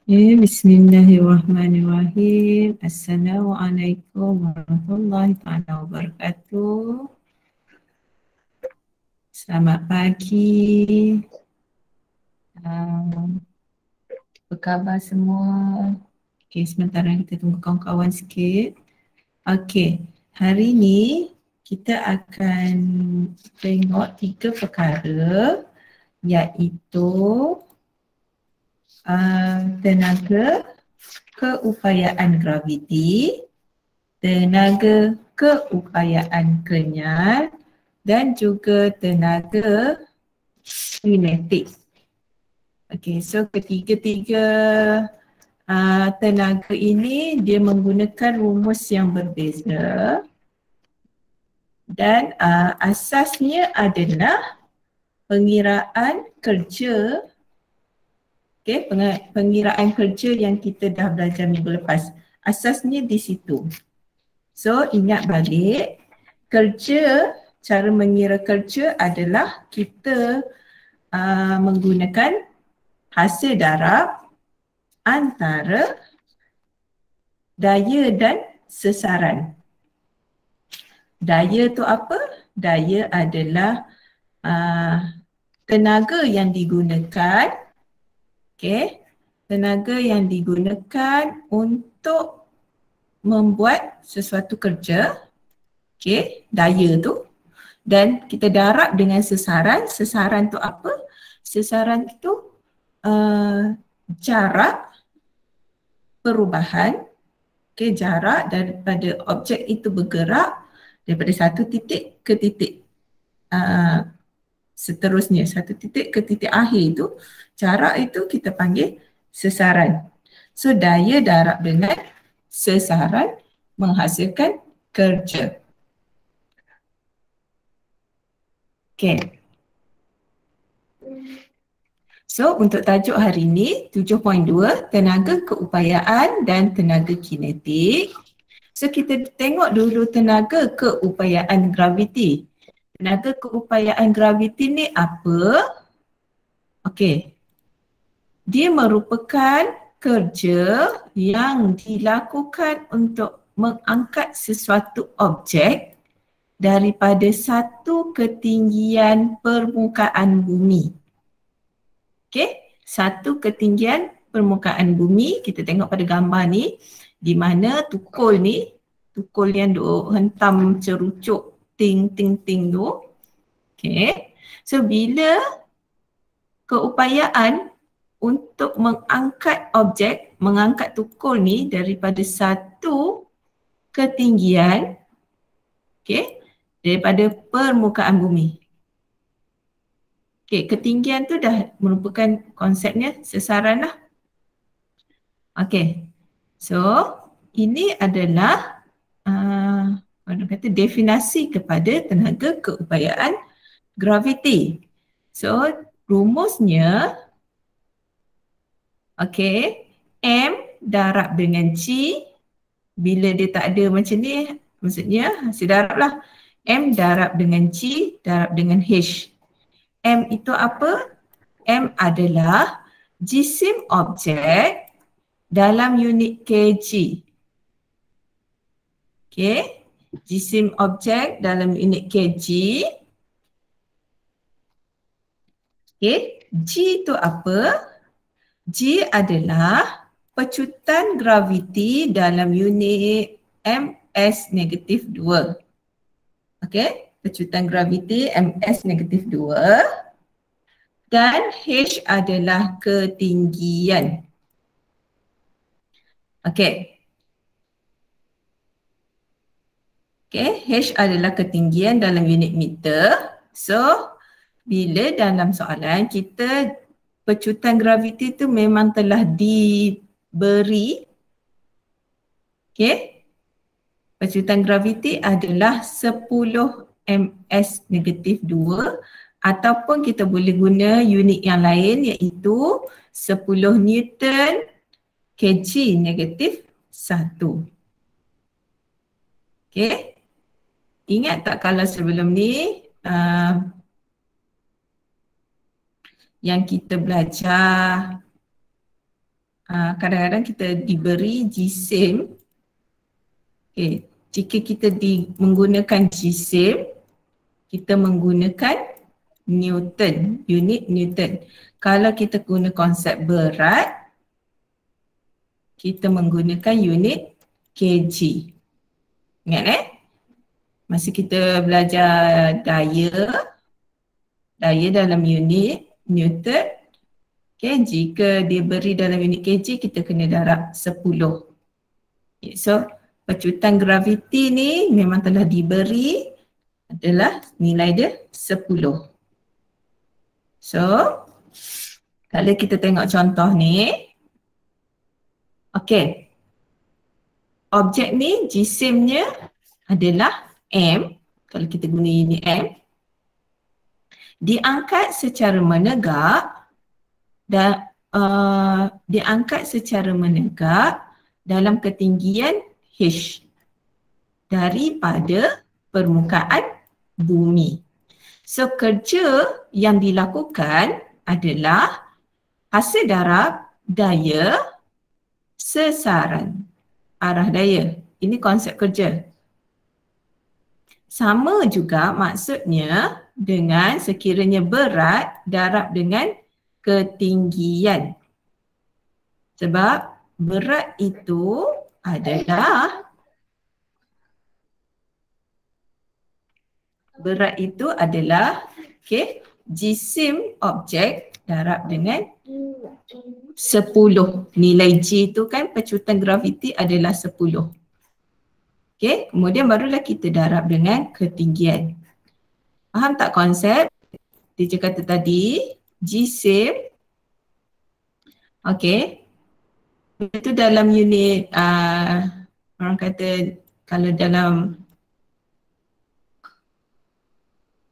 Bismillahirrahmanirrahim. Assalamualaikum warahmatullahi wabarakatuh. Selamat pagi. Apa khabar semua? Okey, sementara kita tunggu kawan-kawan sikit. Okey, hari ni kita akan tengok 3 perkara, iaitu tenaga keupayaan graviti, tenaga keupayaan kenyal dan juga tenaga kinetik. Okey, so ketiga-tiga tenaga ini dia menggunakan rumus yang berbeza dan asasnya adalah pengiraan kerja. Okey, pengiraan kerja yang kita dah belajar minggu lepas. Asasnya di situ. So ingat balik, cara mengira kerja adalah kita menggunakan hasil darab antara daya dan sesaran. Daya tu apa? Daya adalah tenaga yang digunakan, okey, tenaga yang digunakan untuk membuat sesuatu kerja, okey, daya tu, dan kita darab dengan sesaran. Sesaran tu apa? Sesaran tu jarak perubahan, okey, jarak daripada objek itu bergerak daripada satu titik ke titik seterusnya, satu titik ke titik akhir tu, jarak itu kita panggil sesaran. So daya darab dengan sesaran menghasilkan kerja. Okay. So untuk tajuk hari ini 7.2, tenaga keupayaan dan tenaga kinetik. So kita tengok dulu tenaga keupayaan graviti. Tenaga keupayaan graviti ni apa? Okey. Dia merupakan kerja yang dilakukan untuk mengangkat sesuatu objek daripada satu ketinggian permukaan bumi. Okey, satu ketinggian permukaan bumi, kita tengok pada gambar ni, di mana tukul ni, tukul yang duk hentam cerucuk ting tu. Okey, so bila keupayaan untuk mengangkat objek, mengangkat tukul ni daripada satu ketinggian, okey, daripada permukaan bumi. Okey, ketinggian tu dah merupakan konsepnya sesaran lah. Okey, so ini adalah orang kata definisi kepada tenaga keupayaan graviti. So rumusnya, okey, M darab dengan G. Bila dia tak ada macam ni, maksudnya hasil darab lah. M darab dengan G darab dengan H. M itu apa? M adalah jisim objek dalam unit kg. Okey, jisim objek dalam unit kg. Okey, G itu apa? G adalah pecutan graviti dalam unit ms-2. Okey, pecutan graviti ms-2 dan H adalah ketinggian. Okey. Okey, H adalah ketinggian dalam unit meter. So, bila dalam soalan kita pecutan graviti tu memang telah diberi, okey, pecutan graviti adalah 10 ms-2 ataupun kita boleh guna unit yang lain iaitu 10 Newton kg-1. Okey, ingat tak kalau sebelum ni yang kita belajar kadang-kadang kita diberi jisim. Okay. Jika kita menggunakan jisim, kita menggunakan Newton, unit Newton. Kalau kita guna konsep berat, kita menggunakan unit kg. Ingat masa kita belajar daya dalam unit Newton, okay, jika diberi dalam unit kg, kita kena darab 10. Okay, so pecutan graviti ni memang telah diberi adalah nilai dia 10. So, kalau kita tengok contoh ni, okey. Objek ni jisimnya adalah M, kalau kita guna unit M, diangkat secara menegak dan dalam ketinggian H daripada permukaan bumi. So kerja yang dilakukan adalah hasil darab daya sesaran arah daya. Ini konsep kerja. Sama juga maksudnya dengan sekiranya berat darab dengan ketinggian. Sebab berat itu adalah okay, jisim objek darab dengan 10. Nilai G itu kan pecutan graviti adalah 10. Okay, kemudian barulah kita darab dengan ketinggian. Faham tak konsep? Dia kata tadi, jisim, okay, itu dalam unit, orang kata kalau dalam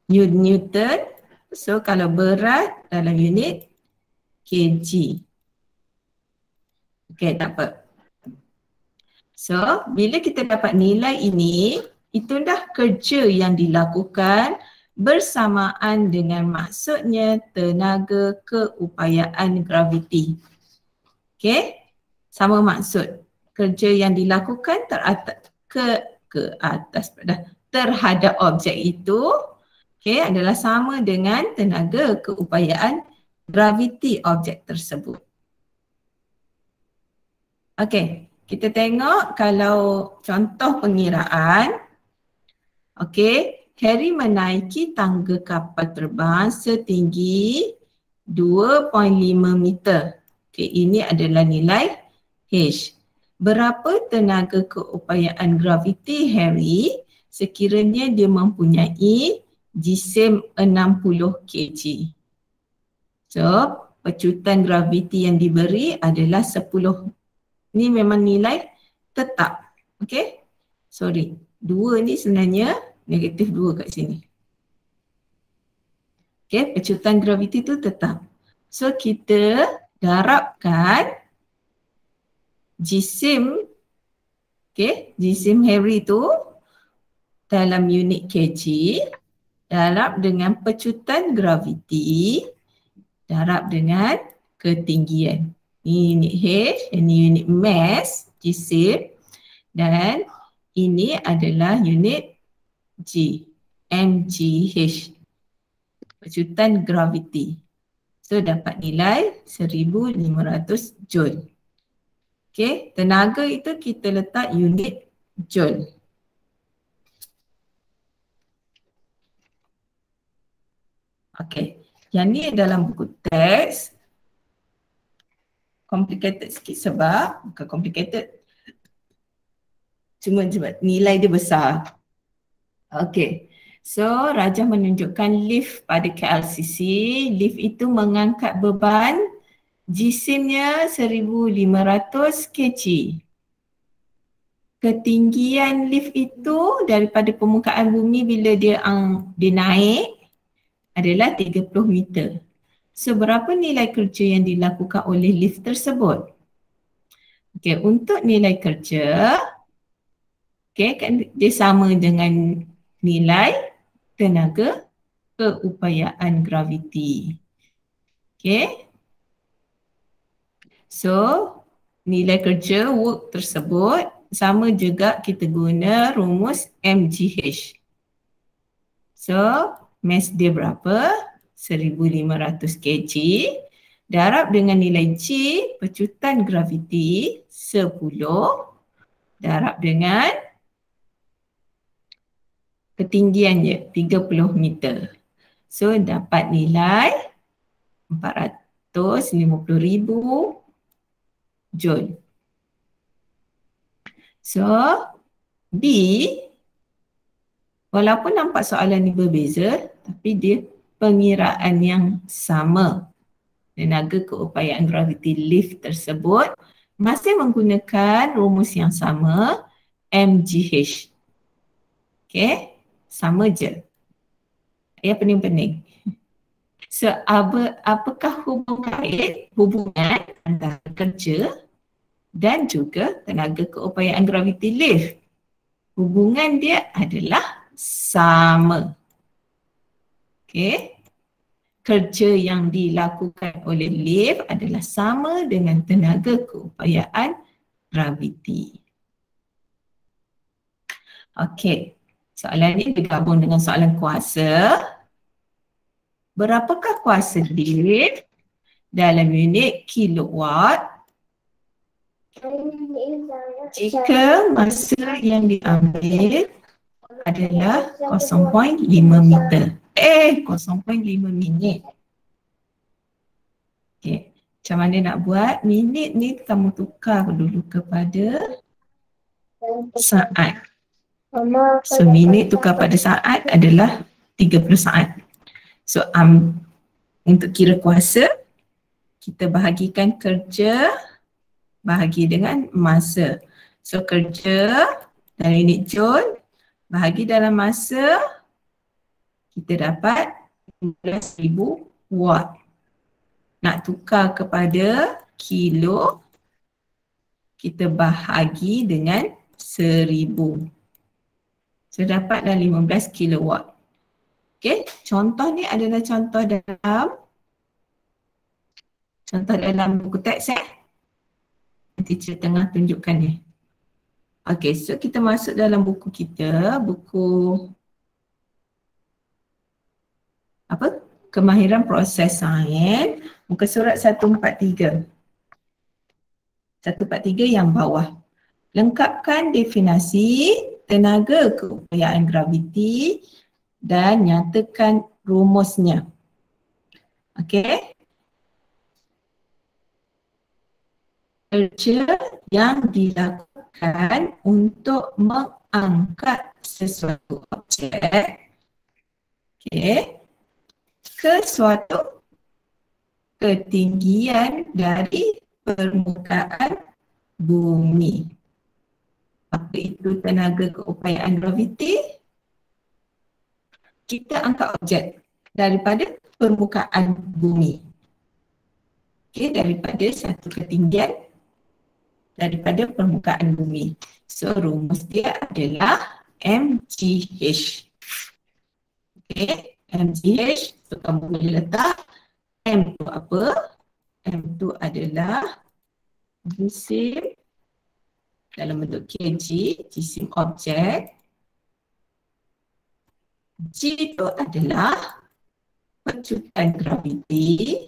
Newton, so kalau berat dalam unit kg. Okay, tak apa. So, bila kita dapat nilai ini, itu dah kerja yang dilakukan bersamaan dengan maksudnya tenaga keupayaan graviti. Okay, sama maksud. Kerja yang dilakukan terhadap objek itu, okay, adalah sama dengan tenaga keupayaan graviti objek tersebut. Okay, kita tengok kalau contoh pengiraan. Okay, Harry menaiki tangga kapal terbang setinggi 2.5 meter. Okay, ini adalah nilai H. Berapa tenaga keupayaan graviti Harry sekiranya dia mempunyai jisim 60 kg. So, pecutan graviti yang diberi adalah 10. Ini memang nilai tetap. Okay? Sorry. 2 ni sebenarnya negatif 2 kat sini. Okay? Pecutan graviti tu tetap. So, kita darabkan jisim, okay, jisim Harry tu dalam unit kg, darab dengan pecutan graviti, darab dengan ketinggian. Ini unit H, ini unit mass, jisim, dan ini adalah unit G, mgh, pecutan graviti. So dapat nilai 1500 joule. Okay, tenaga itu kita letak unit joule. Okay, yang ni dalam buku teks. Complicated sikit sebab, bukan complicated, cuma nilai dia besar. Okay, so Rajah menunjukkan lift pada KLCC. Lift itu mengangkat beban jisimnya 1500 kg. Ketinggian lift itu daripada permukaan bumi bila dia naik adalah 30 meter. So, berapa nilai kerja yang dilakukan oleh lift tersebut? Okay, untuk nilai kerja, okay, kan dia sama dengan nilai tenaga keupayaan graviti. Okay. So, nilai kerja work tersebut, sama juga kita guna rumus MGH. So, mass dia berapa? 1500 kg. Darab dengan nilai G, pecutan graviti 10. Darab dengan ketinggiannya 30 meter. So, dapat nilai 450,000 Joule. So, B, walaupun nampak soalan ni berbeza, tapi dia pengiraan yang sama. Tenaga keupayaan graviti lift tersebut masih menggunakan rumus yang sama, MGH. Okay, sama je. Yang pening-pening. So, apakah hubungan antara kerja dan juga tenaga keupayaan graviti lift? Hubungan dia adalah sama. Okay. Kerja yang dilakukan oleh lift adalah sama dengan tenaga keupayaan graviti. Okey, soalan ini digabung dengan soalan kuasa. Berapakah kuasa lift dalam unit kilowatt jika masa yang diambil adalah 0.5 meter? 0.5 minit. Okay. Macam mana nak buat? Minit ni kamu tukar dulu kepada saat. So minit tukar pada saat adalah 30 saat. So untuk kira kuasa, kita bahagikan kerja bahagi dengan masa. So kerja dalam unit joule bahagi dalam masa, kita dapat 15,000 watt. Nak tukar kepada kilo, kita bahagi dengan 1,000. So dapatlah 15 kilowatt. Okay, contoh ni adalah contoh dalam buku teks Teacher tengah tunjukkan ni. Okay, so kita masuk dalam buku kita, buku Kemahiran Proses Sains, muka surat 143. 143 yang bawah. Lengkapkan definisi tenaga keupayaan graviti dan nyatakan rumusnya. Okey. Kerja yang dilakukan untuk mengangkat sesuatu objek ke suatu ketinggian dari permukaan bumi. Apa itu tenaga keupayaan graviti? Kita angkat objek daripada permukaan bumi. Daripada satu ketinggian daripada permukaan bumi. So rumus dia adalah MGH. MGH, so kamu boleh letak M tu apa? M tu adalah jisim dalam bentuk kg, jisim objek. G tu adalah pecutan graviti.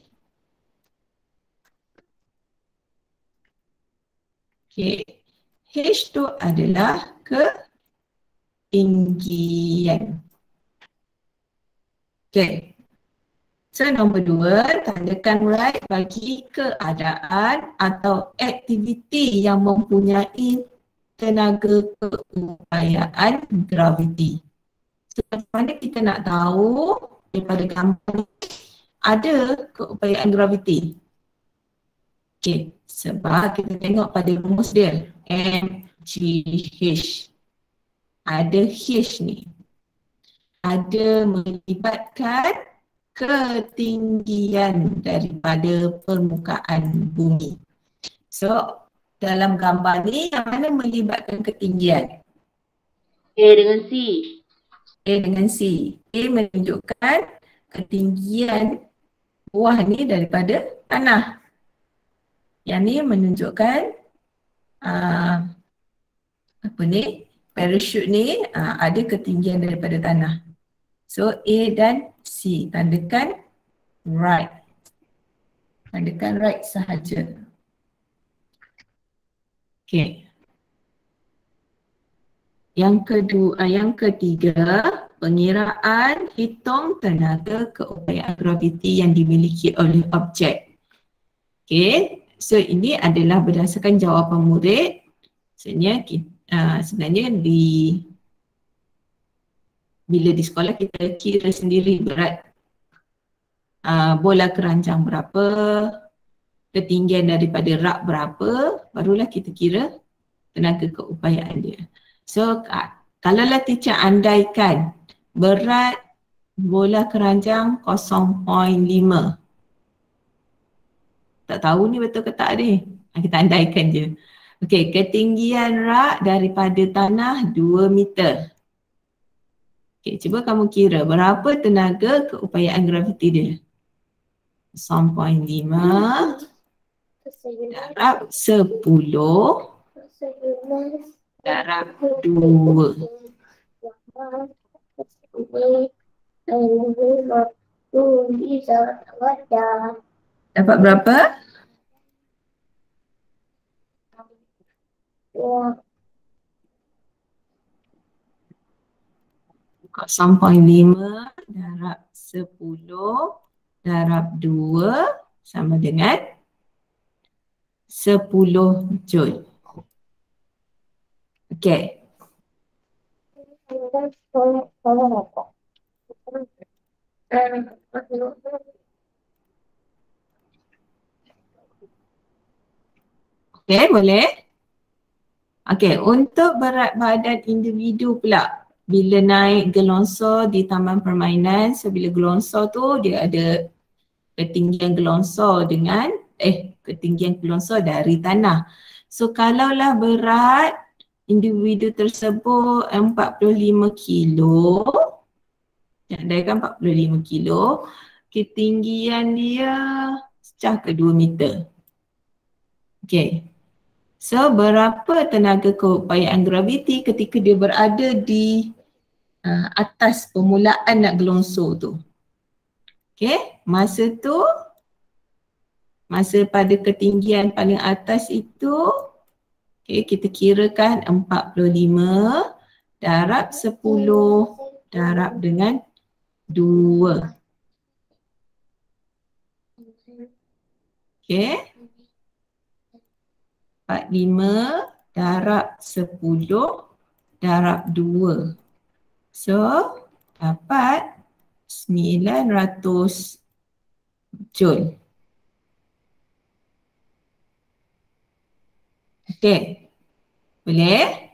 H tu adalah ketinggian. So nombor 2, tandakan right bagi keadaan atau aktiviti yang mempunyai tenaga keupayaan graviti. So macam mana kita nak tahu daripada gambar ni ada keupayaan graviti? Sebab kita tengok pada rumus dia, MGH. Ada H ni. Ada melibatkan ketinggian daripada permukaan bumi. So, dalam gambar ni yang mana melibatkan ketinggian? A dengan C. A dengan C. A menunjukkan ketinggian buah ni daripada tanah. Yang ni menunjukkan apa ni, parachute ni ada ketinggian daripada tanah. So A dan C, tandakan right. Tandakan right sahaja. Okay. Yang ketiga, pengiraan hitung tenaga keupayaan graviti yang dimiliki oleh objek. Okay, so ini adalah berdasarkan jawapan murid. Sebenarnya bila di sekolah kita kira sendiri berat bola keranjang berapa, ketinggian daripada rak berapa, barulah kita kira tenaga keupayaan dia. So kalaulah teacher andaikan berat bola keranjang 0.5, tak tahu ni betul ke tak ni, kita andaikan je. Okey, ketinggian rak daripada tanah 2 meter. Okey, cuba kamu kira berapa tenaga keupayaan graviti dia. 0.5 darab 10 darab 2. Dapat berapa? 0.5 darab 10 darab 2 sama dengan 10 joule. Okey. Okey, boleh? Okey, untuk berat badan individu pula, bila naik gelongsor di taman permainan, so bila gelongsor tu dia ada ketinggian gelongsor dengan ketinggian gelongsor dari tanah. So kalaulah berat individu tersebut 45 kilo, andaikan 45 kilo, ketinggian dia secah ke 2 meter. Okey. So berapa tenaga keupayaan graviti ketika dia berada di atas permulaan nak gelongsor tu. Okey, masa pada ketinggian paling atas itu, okey, kita kirakan 45 darab 10 darab dengan 2. Okey. 45 darab 10 darab 2. So, dapat 900 joule. Okey. Boleh?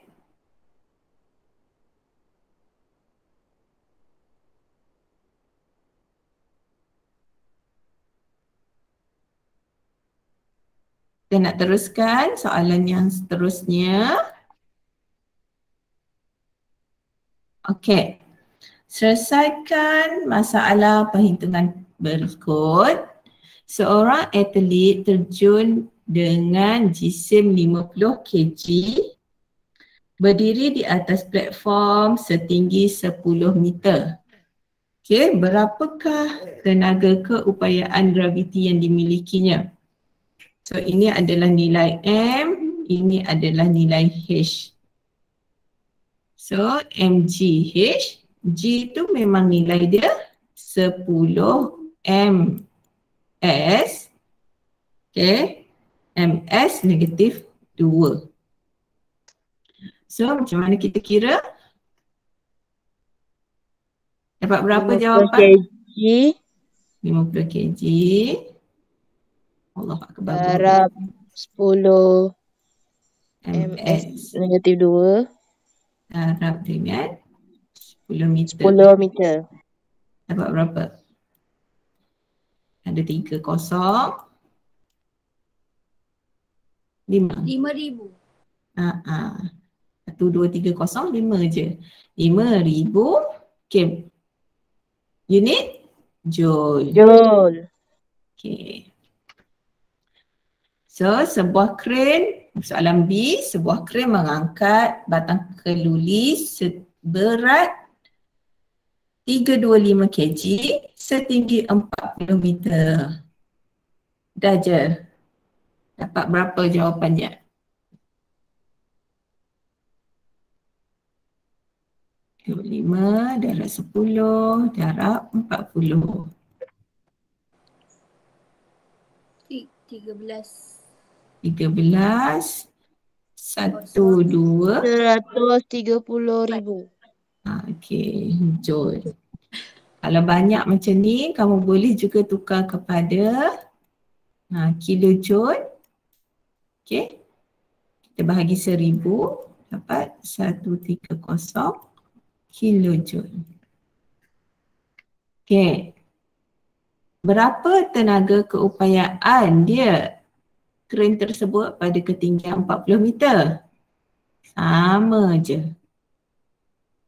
Kita nak teruskan soalan yang seterusnya. Okey. Selesaikan masalah perhitungan berikut. Seorang atlet terjun dengan jisim 50 kg berdiri di atas platform setinggi 10 meter. Okey, berapakah tenaga keupayaan graviti yang dimilikinya? So ini adalah nilai M, ini adalah nilai H. So mgh, G tu memang nilai dia 10 ms. Okay, ms negatif 2. So macam mana kita kira? Dapat berapa jawapan? 50 kg. Allah Akbar. Darab 10 ms negatif 2 darab dengan 10 meter. 10 meter. Dapat berapa? Ada 3 kosong. 5. 5,000. 1, 2, 3 kosong 5 je. 5,000 okay. Unit joule. Joule. Okay. So sebuah kren, soalan B, sebuah kren mengangkat batang keluli seberat 325 kg setinggi 40 meter. Dah je. Dapat berapa jawapannya? Lima darab 10 darab 40. 13 12 130,000. Okey, joule. Kalau banyak macam ni, kamu boleh juga tukar kepada kilojoule. Okey. Kita bahagi 1000, dapat 130 kilojoule. Okey. Berapa tenaga keupayaan dia kren tersebut pada ketinggian 40 meter? Sama je.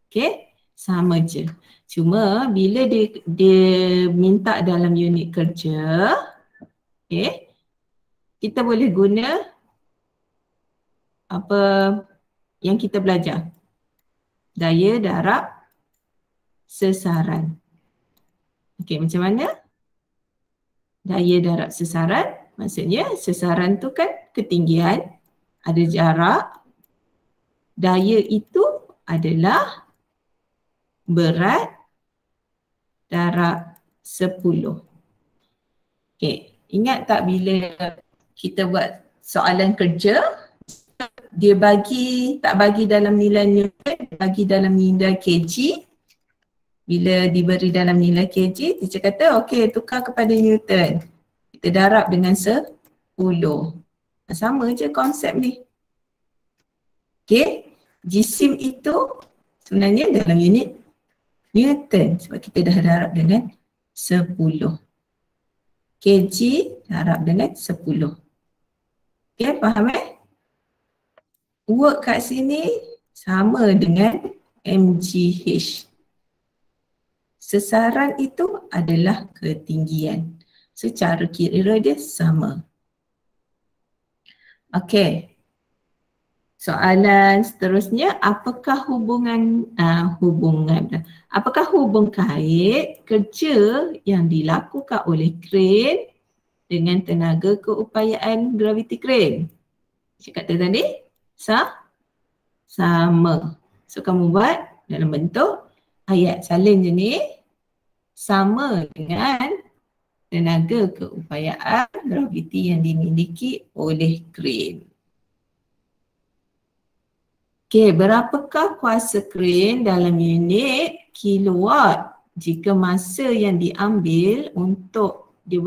Okey, sama je. Cuma bila dia minta dalam unit kerja, okey, kita boleh guna apa yang kita belajar. Daya darab sesaran. Okey, macam mana? Daya darab sesaran, maksudnya sesaran tu kan ketinggian, ada jarak. Daya itu adalah berat darab 10. Okey, ingat tak bila kita buat soalan kerja, dia tak bagi dalam nilai Newton, bagi dalam nilai kg. Bila diberi dalam nilai kg, teacher kata okey, tukar kepada Newton. Kita darab dengan 10. Sama je konsep ni. Okey, jisim itu sebenarnya dalam unit Newton sebab kita dah darab dengan 10. Kg darab dengan 10. Okey, faham Work kat sini sama dengan MGH. Sesaran itu adalah ketinggian. Secara kira dia sama. Okey. Soalan seterusnya, apakah apakah hubung kait kerja yang dilakukan oleh kren dengan tenaga keupayaan graviti kren? Saya kata tadi, sama. So kamu buat dalam bentuk ayat salin je ni, sama dengan tenaga keupayaan graviti yang dimiliki oleh kren. Okey, berapakah kuasa kren dalam unit kilowatt jika masa yang diambil untuk dia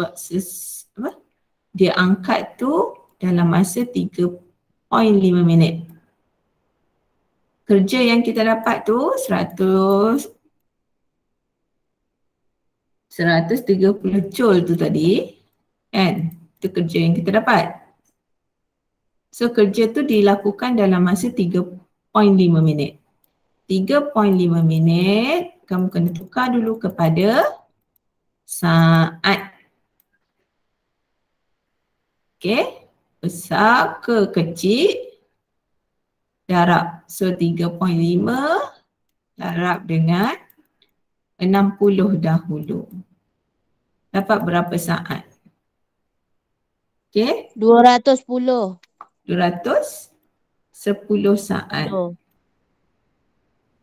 angkat tu dalam masa 3.5 minit. Kerja yang kita dapat tu 130 joule tu tadi, kan? Itu kerja yang kita dapat. So kerja tu dilakukan dalam masa 3.5 minit. 3.5 minit, kamu kena tukar dulu kepada saat. Okey, besar ke kecil, darab. So 3.5 darab dengan 60 dahulu. Dapat berapa saat? Okey. 210. 210 saat.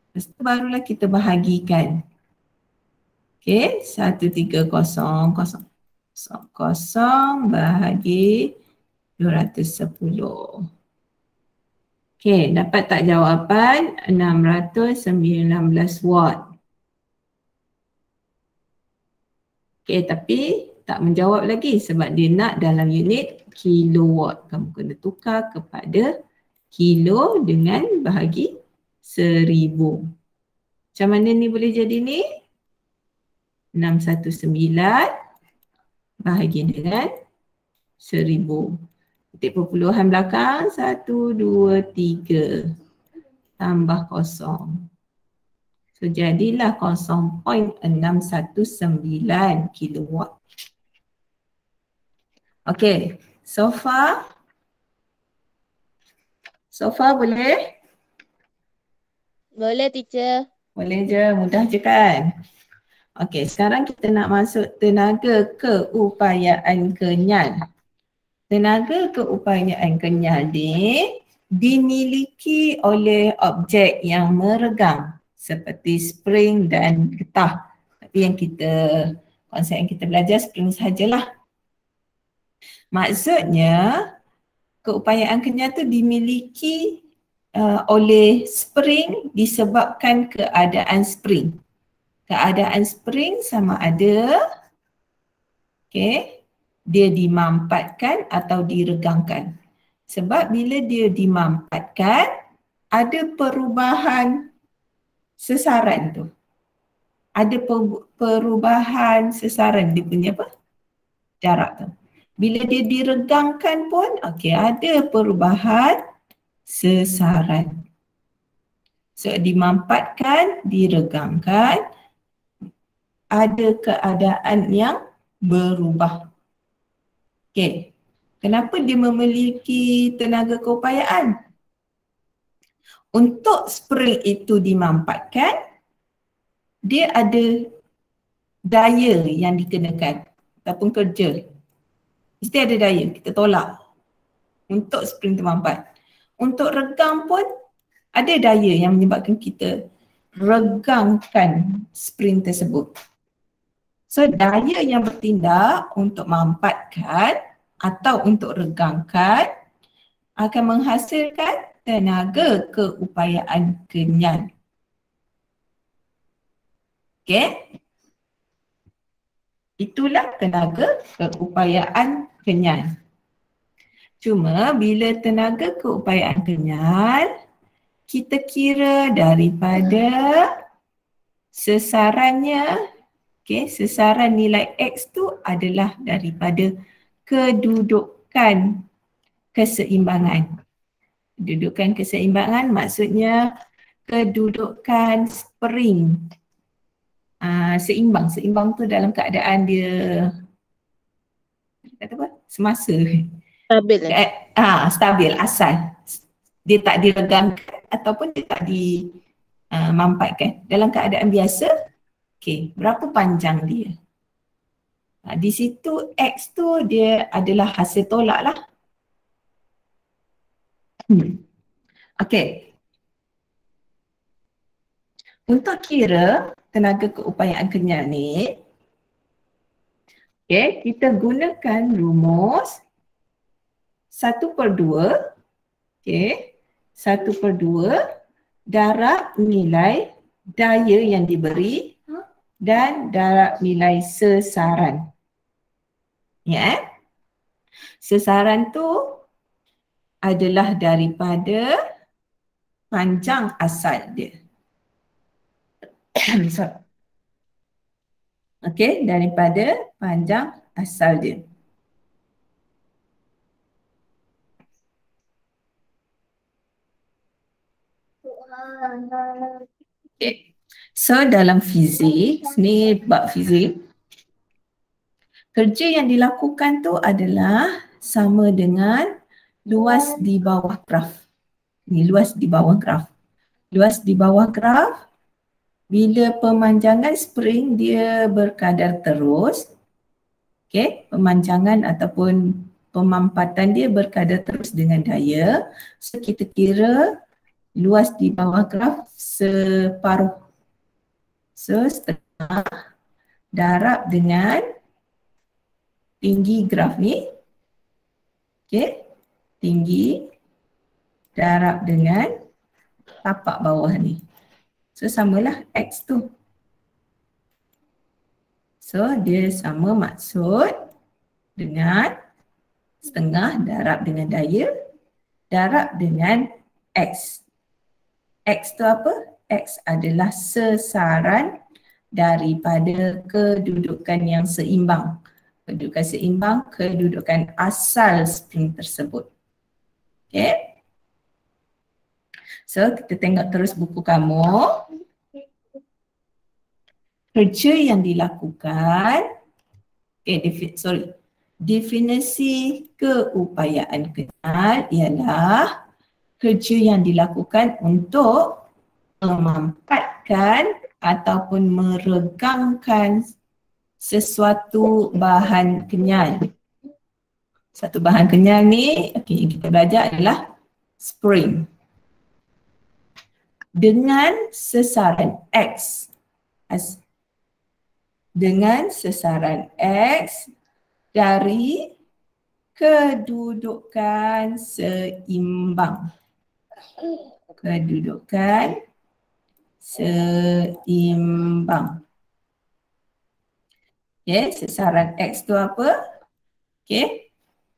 Lepas tu barulah kita bahagikan. Okey, 130 bahagi 210. Okey, dapat tak jawapan? 619 watt. Okey, tapi tak menjawab lagi sebab dia nak dalam unit kilowatt. Kamu kena tukar kepada kilo dengan bahagi 1000. Macam mana ni boleh jadi ni? 619 bahagi dengan 1000. Titik perpuluhan belakang 1, 2, 3 tambah 0. So jadilah 0.619 kilowatt. Okey, So far? So far boleh? Boleh, teacher. Boleh je, mudah je kan? Okey, sekarang kita nak masuk tenaga keupayaan kenyal. Tenaga keupayaan kenyal ni dimiliki oleh objek yang meregang seperti spring dan getah. Tapi yang konsep yang kita belajar spring sahajalah. Maksudnya keupayaan kenyal tu dimiliki oleh spring disebabkan keadaan spring. Keadaan spring sama ada dia dimampatkan atau diregangkan. Sebab bila dia dimampatkan, ada perubahan sesaran tu. Ada perubahan sesaran dia punya apa? Jarak tu. Bila dia diregangkan pun, ada perubahan sesaran. So dimampatkan, diregangkan, ada keadaan yang berubah. Kenapa dia memiliki tenaga keupayaan? Untuk spring itu dimampatkan, dia ada daya yang dikenakan ataupun kerja. Mesti ada daya, kita tolak untuk spring termampat. Untuk regang pun ada daya yang menyebabkan kita regangkan spring tersebut. So daya yang bertindak untuk mampatkan atau untuk regangkan akan menghasilkan tenaga keupayaan kenyal. Itulah tenaga keupayaan kenyal. Cuma bila tenaga keupayaan kenyal, kita kira daripada sesarannya, sesaran nilai X tu adalah daripada kedudukan keseimbangan. Kedudukan keseimbangan maksudnya kedudukan spring. Seimbang. Seimbang tu dalam keadaan dia kata apa? Semasa. Stabil. Stabil, asal. Dia tak diregangkan ataupun dia tak dimampatkan. Dalam keadaan biasa, berapa panjang dia? Di situ X tu dia adalah hasil tolak lah. Untuk kira tenaga keupayaan kenyal ni, kita gunakan rumus 1/2, 1/2 darab nilai daya yang diberi dan darab nilai sesaran. Sesaran tu adalah daripada panjang asal dia. Daripada panjang asal dia. So dalam fizik, ni bab fizik, kerja yang dilakukan tu adalah sama dengan luas di bawah graf. Ni luas di bawah graf. Luas di bawah graf, bila pemanjangan spring dia berkadar terus, pemanjangan ataupun pemampatan dia berkadar terus dengan daya. So kita kira luas di bawah graf separuh. So setengah darab dengan tinggi graf ni. Tinggi darab dengan tapak bawah ni. So samalah X tu. So dia sama maksud dengan setengah darab dengan daya darab dengan X. X tu apa? X adalah sesaran daripada kedudukan yang seimbang. Kedudukan seimbang, kedudukan asal spring tersebut. So kita tengok terus buku kamu. Kerja yang dilakukan, Definisi keupayaan kenal ialah kerja yang dilakukan untuk memampatkan ataupun meregangkan sesuatu bahan kenyal. Satu bahan kenyal ni, yang kita belajar adalah spring. Dengan sasaran X. Dengan sasaran X dari kedudukan seimbang. Kedudukan seimbang. Okay, sasaran X tu apa? Okay,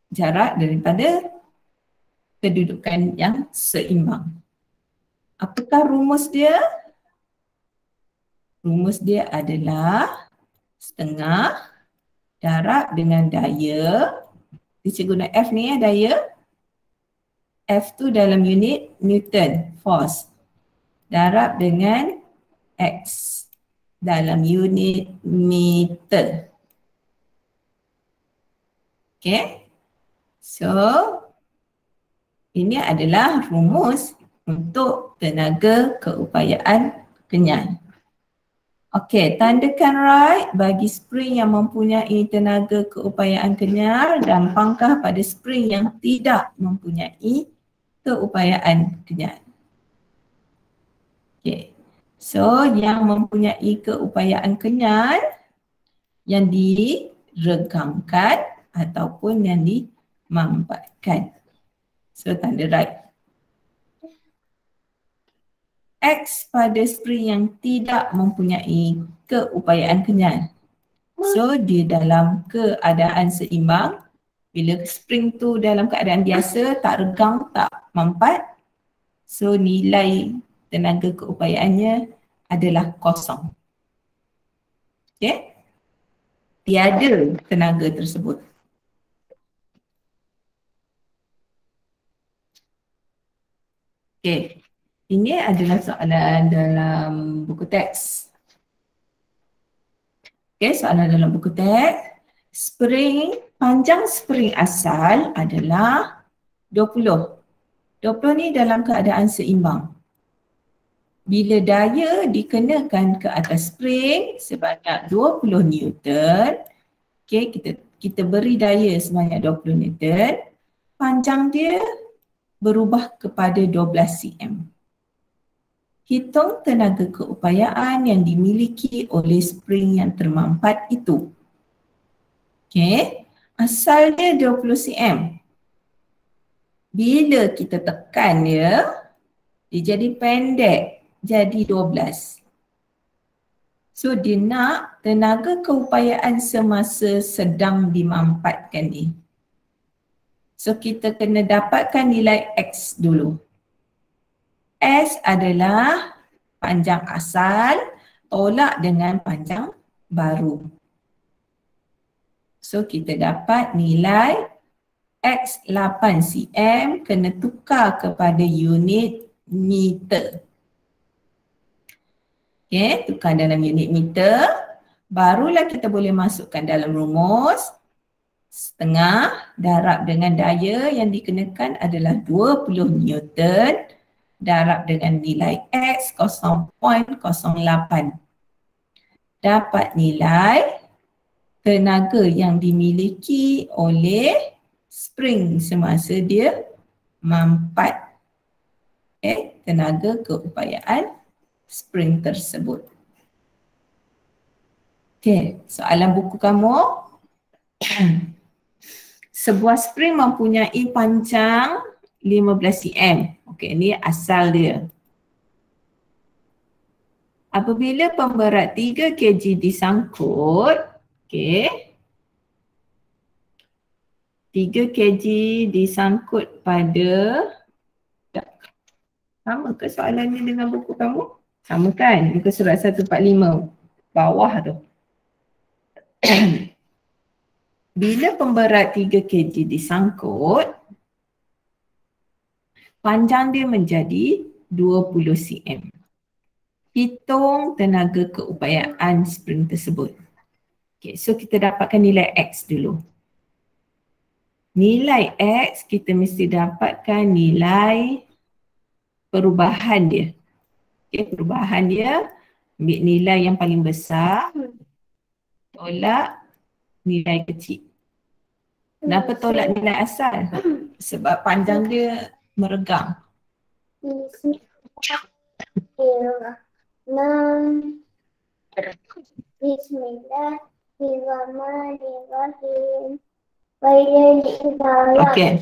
jarak daripada kedudukan yang seimbang. Apakah rumus dia? Rumus dia adalah setengah darab dengan daya. Kita guna F ni ya, daya. F tu dalam unit Newton, force. Darab dengan X dalam unit meter. Okay. So, ini adalah rumus untuk tenaga keupayaan kenyal. Okey, tandakan right bagi spring yang mempunyai tenaga keupayaan kenyal dan pangkah pada spring yang tidak mempunyai keupayaan kenyal. Okey, so yang mempunyai keupayaan kenyal yang diregangkan ataupun yang dimampatkan. So tanda right. X pada spring yang tidak mempunyai keupayaan kenyal. So dia dalam keadaan seimbang. Bila spring tu dalam keadaan biasa, tak regang, tak mampat. So nilai tenaga keupayaannya adalah kosong. Okay? Tiada tenaga tersebut. Okay. Ini adalah soalan dalam buku teks. Okay, soalan dalam buku teks. Panjang spring asal adalah 20. 20 ni dalam keadaan seimbang. Bila daya dikenakan ke atas spring sebanyak 20 Newton, okay, kita beri daya sebanyak 20 Newton, panjang dia berubah kepada 12 cm. Hitung tenaga keupayaan yang dimiliki oleh spring yang termampat itu. Okey, asal dia 20 cm. Bila kita tekan dia jadi pendek, jadi 12. So dia nak tenaga keupayaan semasa sedang dimampatkan ni. So kita kena dapatkan nilai X dulu. S adalah panjang asal tolak dengan panjang baru. So kita dapat nilai X 8 cm kena tukar kepada unit meter. Okay, tukar dalam unit meter. Barulah kita boleh masukkan dalam rumus. Setengah darab dengan daya yang dikenakan adalah 20 Newton. Darab dengan nilai X 0.08. Dapat nilai tenaga yang dimiliki oleh spring semasa dia mampat. Okay, tenaga keupayaan spring tersebut. Okay, soalan buku kamu. Sebuah spring mempunyai panjang 15 cm. Okey, ini asal dia. Apabila pemberat 3 kg disangkut, okey. 3 kg disangkut pada, sama ke soalannya dengan buku kamu? Sama kan? Muka surat 145 bawah tu. Bila pemberat 3 kg disangkut, panjang dia menjadi 20 cm. Hitung tenaga keupayaan spring tersebut. Okay, so kita dapatkan nilai X dulu. nilai X kita mesti dapatkan nilai perubahan dia. Okay, perubahan dia, ambil nilai yang paling besar, tolak nilai kecil. Kenapa tolak nilai asal? Sebab panjang dia meregang. Bismillahirrahmanirrahim. Okay.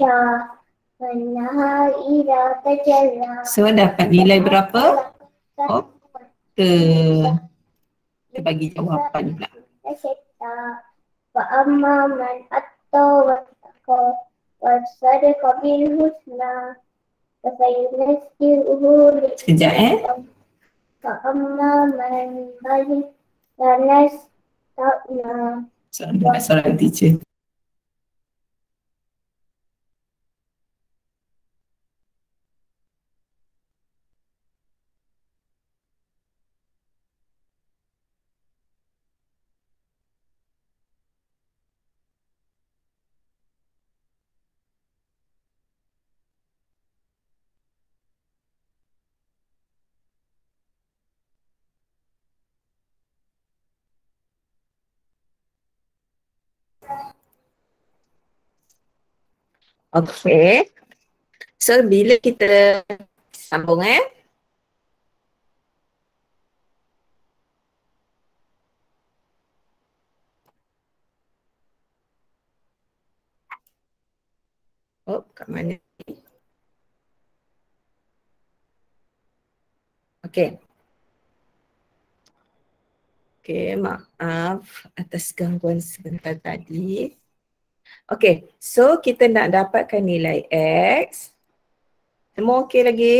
So dapat nilai berapa? Oh, kita bagi jawapan pula. Fa'amma man atta wattaqa wa sadaqa bil husna fa sayunazziruhu Sekejap Fa'amma man bagi lanas ta'na. Soalan teacher. Okay. So bila kita sambung oh, kat mana? Okay. Okay, maaf atas gangguan sebentar tadi. Okay, so kita nak dapatkan nilai X. Semua okey lagi?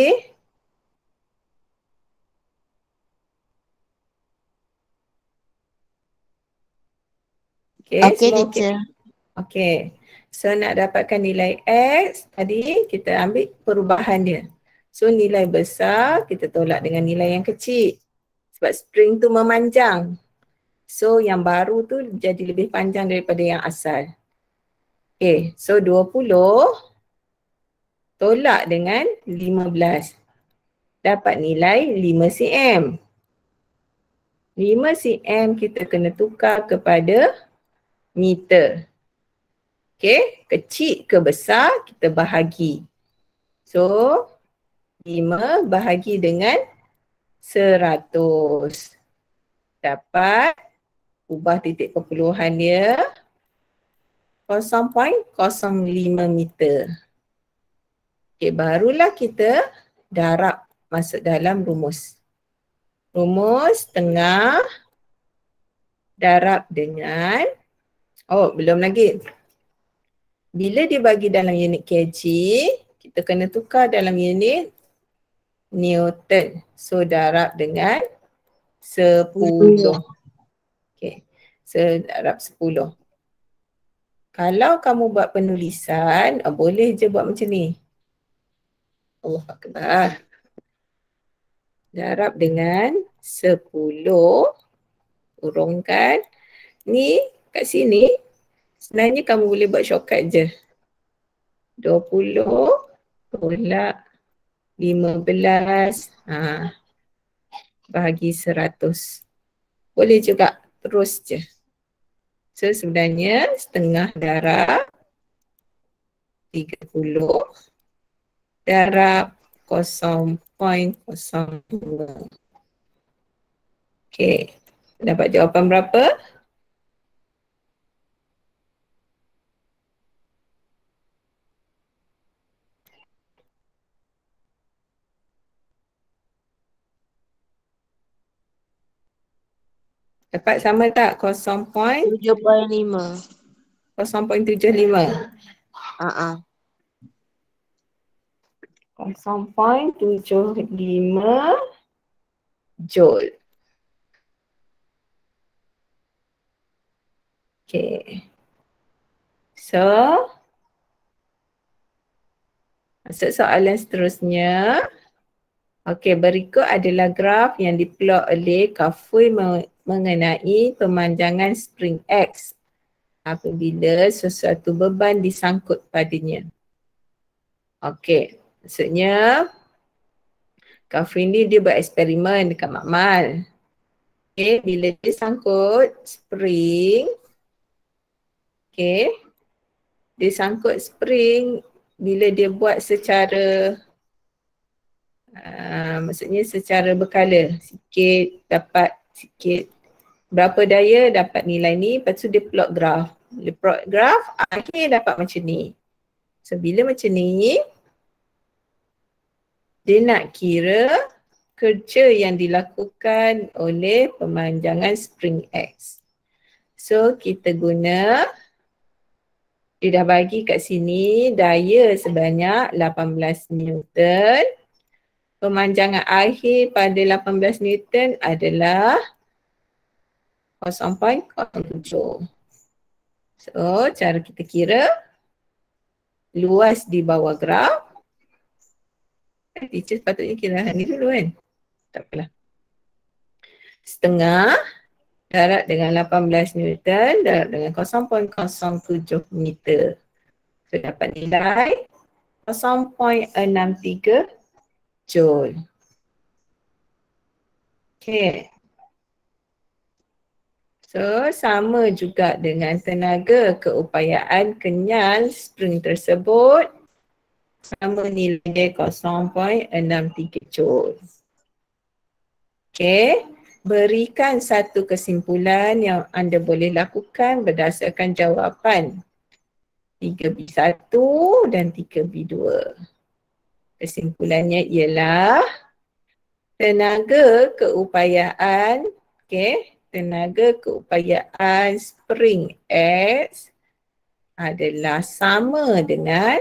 Okay, Okey, semua okey. teacher. Okay, so nak dapatkan nilai X, tadi kita ambil perubahan dia. So nilai besar kita tolak dengan nilai yang kecil. Sebab string tu memanjang. So yang baru tu jadi lebih panjang daripada yang asal. Okay, so 20 tolak dengan 15. Dapat nilai 5 cm. 5 cm kita kena tukar kepada meter. Okay, kecil ke besar kita bahagi. So 5 bahagi dengan 100. Dapat ubah titik perpuluhan dia 0.05 meter. Okay, barulah kita darab masuk dalam rumus. Rumus tengah darab dengan, oh belum lagi. Bila dibagi dalam unit kg, kita kena tukar dalam unit Newton. So darab dengan 10. Okay, so darab 10. Kalau kamu buat penulisan, boleh je buat macam ni. Allah Akbar. Darab dengan 10. Urungkan. Ni kat sini, sebenarnya kamu boleh buat shortcut je. 20 tolak 15 bahagi 100. Boleh juga terus je. So sebenarnya setengah darab 30 darab 0.02. Okay, dapat jawapan berapa? Dapat sama tak? 7.5. 0.75. 0.75 joule. Okay. So, masuk soalan seterusnya. Okay, berikut adalah graf yang diplot oleh Kafui mengenai pemanjangan spring X apabila sesuatu beban disangkut padanya. Okey, maksudnya Kafrin ni dia buat eksperimen dekat makmal. Okey, bila dia sangkut spring, okey, dia sangkut spring bila dia buat secara maksudnya secara berkala, sikit dapat sikit berapa daya dapat nilai ni, lepas tu dia plot graf. Dia plot graf, akhir dapat macam ni. So bila macam ni, dia nak kira kerja yang dilakukan oleh pemanjangan spring X. So kita guna, dia dah bagi kat sini daya sebanyak 18 Newton. Pemanjangan akhir pada 18 Newton adalah 0.07. So cara kita kira, luas di bawah graf. Teacher sepatutnya kira ni dulu kan? Tak apalah. Setengah darab dengan 18 Newton darab dengan 0.07 meter. So dapat nilai 0.63 Joule. Okay. So sama juga dengan tenaga keupayaan kenyal spring tersebut, sama nilai dia 0.63 Joule. Okay. Berikan satu kesimpulan yang anda boleh lakukan berdasarkan jawapan 3B1 dan 3B2. Kesimpulannya ialah tenaga keupayaan, tenaga keupayaan spring X adalah sama dengan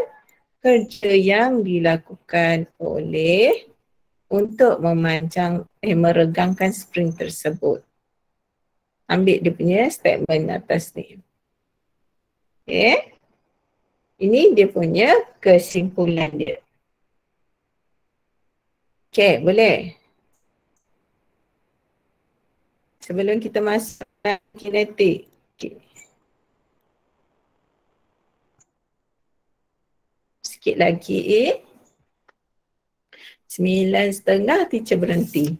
kerja yang dilakukan oleh untuk meregangkan spring tersebut. Ambil dia punya statement atas ni. Okay. Ini dia punya kesimpulan dia. Okay, boleh? Sebelum kita masuk kinetik. Okay. Sikit lagi. 9.30 teacher berhenti.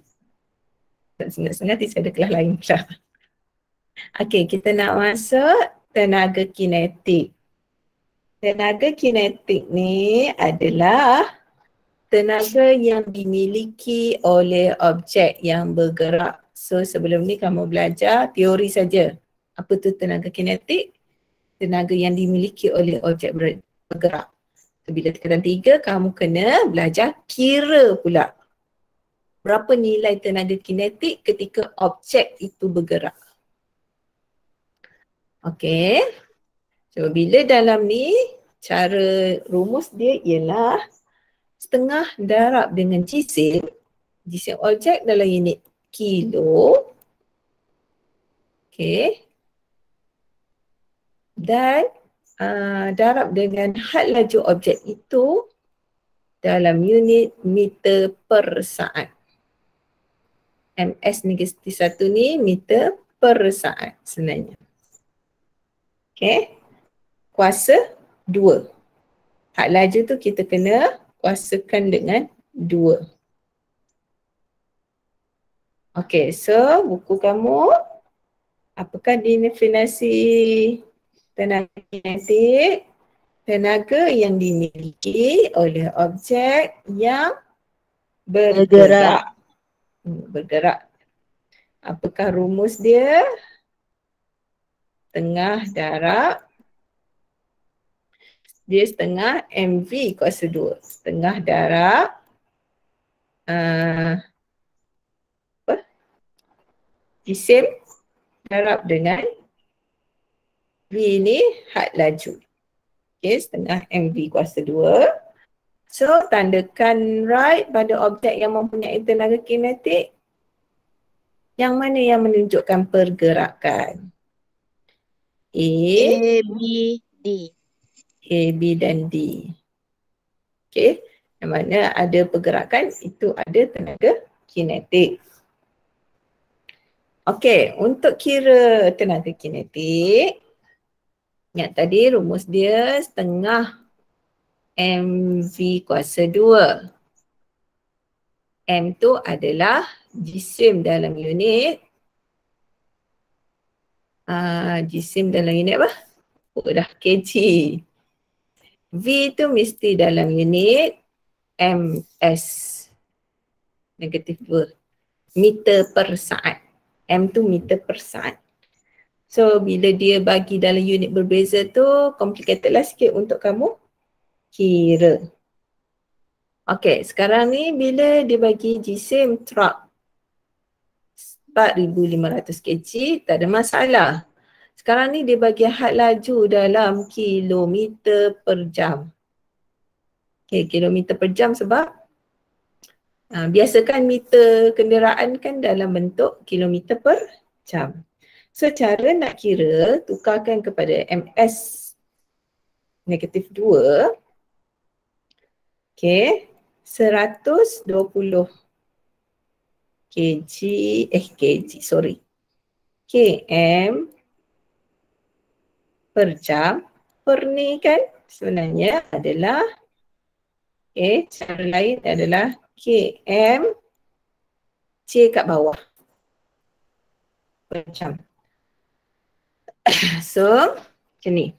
9.30 teacher ada kelas lain pula. Okay, kita nak masuk tenaga kinetik. Tenaga kinetik ni adalah tenaga yang dimiliki oleh objek yang bergerak. So sebelum ni kamu belajar teori saja. Apa tu tenaga kinetik? Tenaga yang dimiliki oleh objek bergerak. So, bila tekanan 3, kamu kena belajar kira pula. Berapa nilai tenaga kinetik ketika objek itu bergerak. Okey. So bila dalam ni, cara rumus dia ialah setengah darab dengan jisim. Jisim objek dalam unit kilo. Okey. Dan darab dengan had laju objek itu dalam unit meter per saat. MS-1 ni meter per saat sebenarnya. Okay. Kuasa 2. Had laju tu kita kena kuasakan dengan 2. Okay, so buku kamu, apakah definisi tenaga kinetik? Tenaga yang dimiliki oleh objek yang bergerak. Bergerak. Apakah rumus dia? Setengah darab. Dia setengah MV kuasa 2. Setengah darab. Jisim darab dengan V ni had laju. Okay, setengah MV kuasa 2. So, tandakan right pada objek yang mempunyai tenaga kinetik. Yang mana yang menunjukkan pergerakan? A, B, D. A, B dan D. Okay, yang mana ada pergerakan itu ada tenaga kinetik. Okay, untuk kira tenaga kinetik, Ingat tadi rumus dia setengah MV kuasa 2. M tu adalah jisim dalam unit. Jisim dalam unit apa? Oh dah, kg. V tu mesti dalam unit ms. Negatif 2. Meter per saat. M tu meter per saat. So bila dia bagi dalam unit berbeza tu, complicated lah sikit untuk kamu kira. Okay, sekarang ni bila dia bagi jisim truk 4,500 kg, tak ada masalah. Sekarang ni dia bagi had laju dalam kilometer per jam. Okay, kilometer per jam sebab biasakan meter kenderaan kan dalam bentuk kilometer per jam. So cara nak kira, tukarkan kepada ms negatif 2. Okay, 120 km per jam. Per ni kan sebenarnya adalah, cara lain adalah km C kat bawah per jam. So macam ni.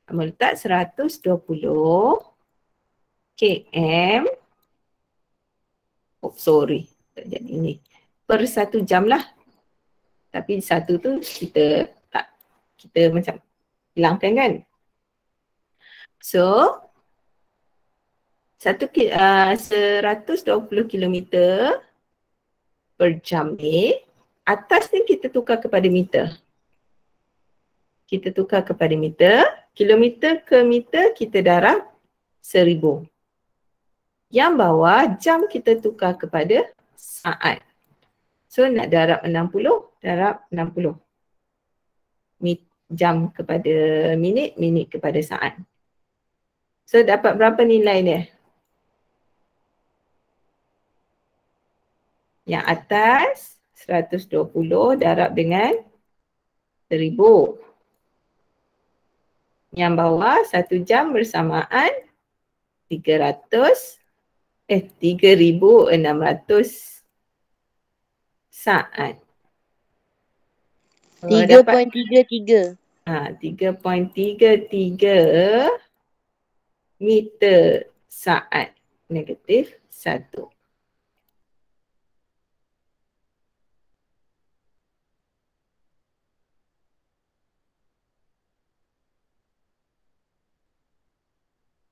Kamu letak 120 km. Oh sorry, tak jadi ni. Per 1 jam lah. Tapi 1 tu kita macam hilangkan kan. So 120 km per jam ni, atas ni kita tukar kepada meter. Kita tukar kepada meter, kilometer ke meter kita darab 1000. Yang bawah jam kita tukar kepada saat. So nak darab 60, darab 60. Jam kepada minit, minit kepada saat. So dapat berapa nilai dia? Yang atas 120 darab dengan 1000. Yang bawah 1 jam bersamaan 3,600 saat. 3.33. 3.33 meter saat negatif 1.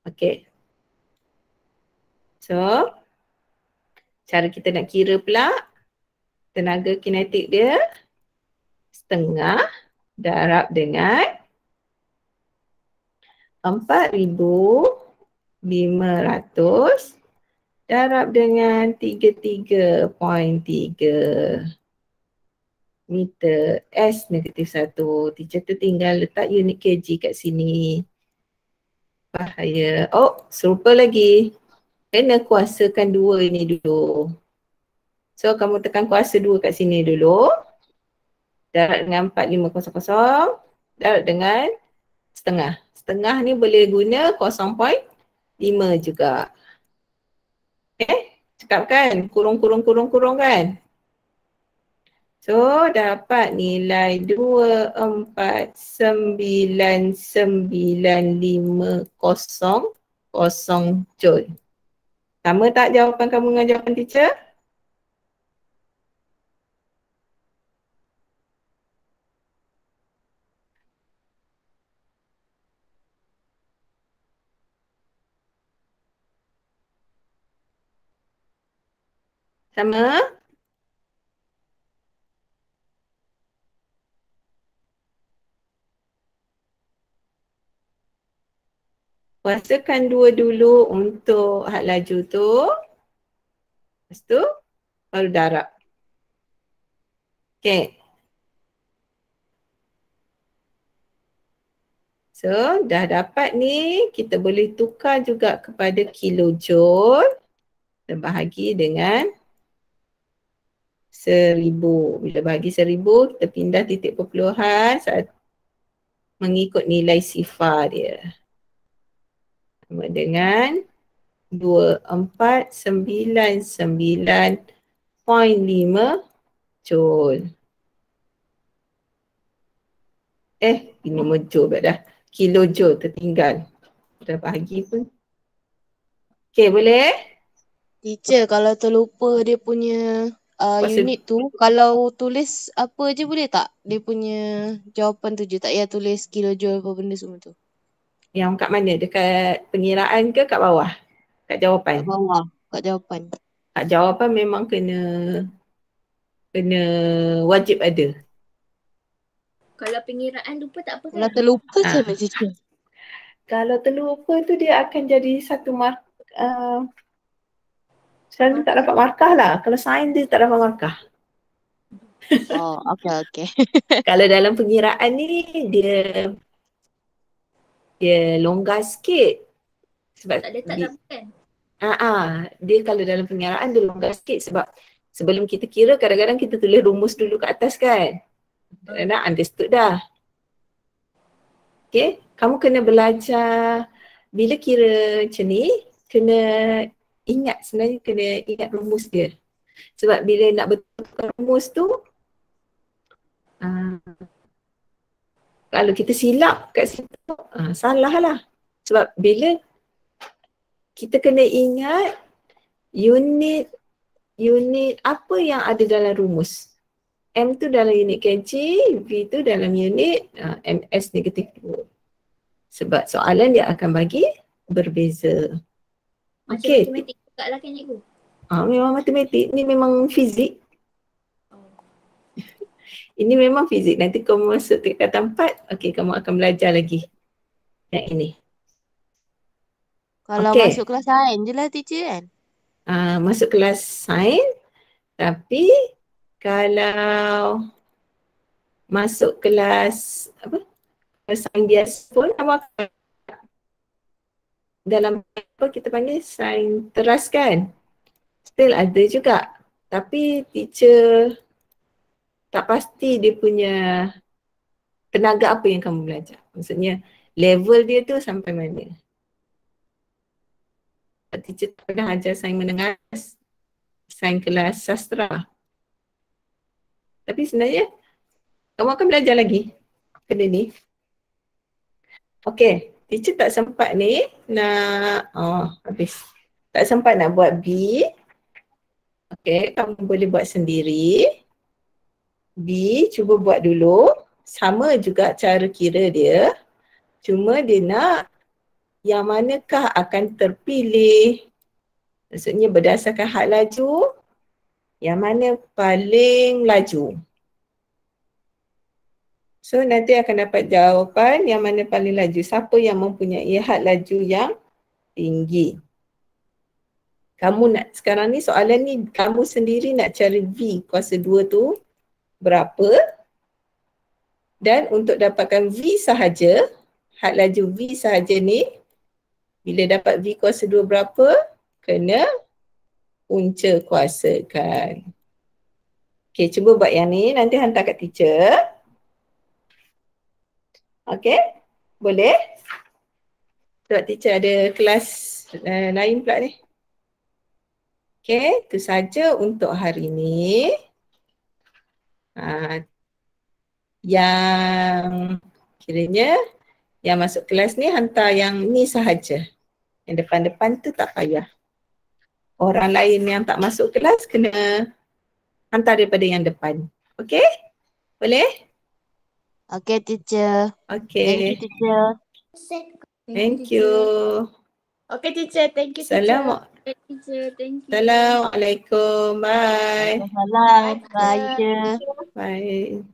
Okay. So, cara kita nak kira pula tenaga kinetik dia setengah darab dengan 4,500 darab dengan 33.3 meter S negatif 1. Teacher tu tinggal letak unit kg kat sini. Bahaya. Oh, serupa lagi. Kena kuasakan 2 ini dulu. So, kamu tekan kuasa 2 kat sini dulu. Darab dengan 4,500. Darab dengan setengah. Setengah ni boleh guna 0.5 juga. Cakap kan? Kurung kan? So, dapat nilai 2499500 Joule. Sama tak jawapan kamu dengan jawapan teacher? Sama? Kuasakan 2 dulu untuk had laju tu. Lepas tu baru darab. Okay. So dah dapat ni, kita boleh tukar juga kepada kilojoule. Kita bahagi dengan 1000. Bila bahagi 1000, kita pindah titik perpuluhan. mengikut nilai sifar dia. Sama dengan 2499.5 joule. Ini joule pula dah. Kilojoule tertinggal. Dah bagi pun. Okay, boleh? Teacher, kalau terlupa dia punya unit tu, kalau tulis apa je boleh tak? Dia punya jawapan tu je, tak payah tulis kilojoule apa benda semua tu. Yang kat mana? Dekat pengiraan ke kat bawah? Kat jawapan? Kat bawah, kat jawapan. Kat jawapan memang kena wajib ada. Kalau pengiraan lupa tak apa kan? Kalau terlupa macam mana teacher? Kalau terlupa tu dia akan jadi satu selalu tak dapat markah lah. Kalau sains dia tak dapat markah. Oh, okay. Kalau dalam pengiraan ni dia longgar sikit. Sebab Tak letak tak kan? dia kalau dalam pengiraan dia longgar sikit sebab sebelum kita kira kadang-kadang kita tulis rumus dulu kat atas kan. Nak understood dah. Okay, kamu kena belajar bila kira macam ni, kena ingat sebenarnya kena ingat rumus dia. Sebab bila nak betulkan rumus tu, kalau kita silap kat situ, salah lah. Sebab bila kita kena ingat unit apa yang ada dalam rumus. M tu dalam unit kg, V tu dalam unit ms negatif 2. Sebab soalan dia akan bagi berbeza. Macam Okay. matematik juga lah kan cikgu? Memang matematik. Ni memang fizik. Ini memang fizik. Nanti kamu masuk tingkatan 4, okay, kamu akan belajar lagi yang ini. Kalau Okay. masuk kelas sains je lah teacher kan? Masuk kelas sains, tapi kalau masuk kelas sains biasa pun kamu akan dalam apa kita panggil sains teras kan? Still ada juga. Tapi teacher tak pasti dia punya tenaga apa yang kamu belajar. Maksudnya level dia tu sampai mana. Teacher tak pernah ajar sains menengah, sains kelas sastra. Tapi sebenarnya kamu akan belajar lagi benda ni. Okay, teacher tak sempat ni nak, habis. Tak sempat nak buat B. Okay, kamu boleh buat sendiri. B, cuba buat dulu. Sama juga cara kira dia. Cuma dia nak yang manakah akan terpilih. Maksudnya berdasarkan had laju, yang mana paling laju. So nanti akan dapat jawapan yang mana paling laju. Siapa yang mempunyai had laju yang tinggi. Kamu nak sekarang ni soalan ni kamu sendiri nak cari V kuasa 2 tu berapa. Dan untuk dapatkan V sahaja, had laju V sahaja ni, bila dapat V kuasa 2 berapa, kena punca kuasakan. Okay, cuba buat yang ni, nanti hantar kat teacher. Okay, boleh? Sebab teacher ada kelas lain pula ni. Okay, itu saja untuk hari ni. Yang kiranya yang masuk kelas ni hantar yang ni sahaja. Yang depan-depan tu tak payah. Orang lain yang tak masuk kelas kena hantar daripada yang depan. Okay? Boleh? Okay teacher. Okay. Thank you teacher. Thank you. Okay teacher, thank you teacher. Assalamualaikum. Bye. Salam. Bye teacher. Bye.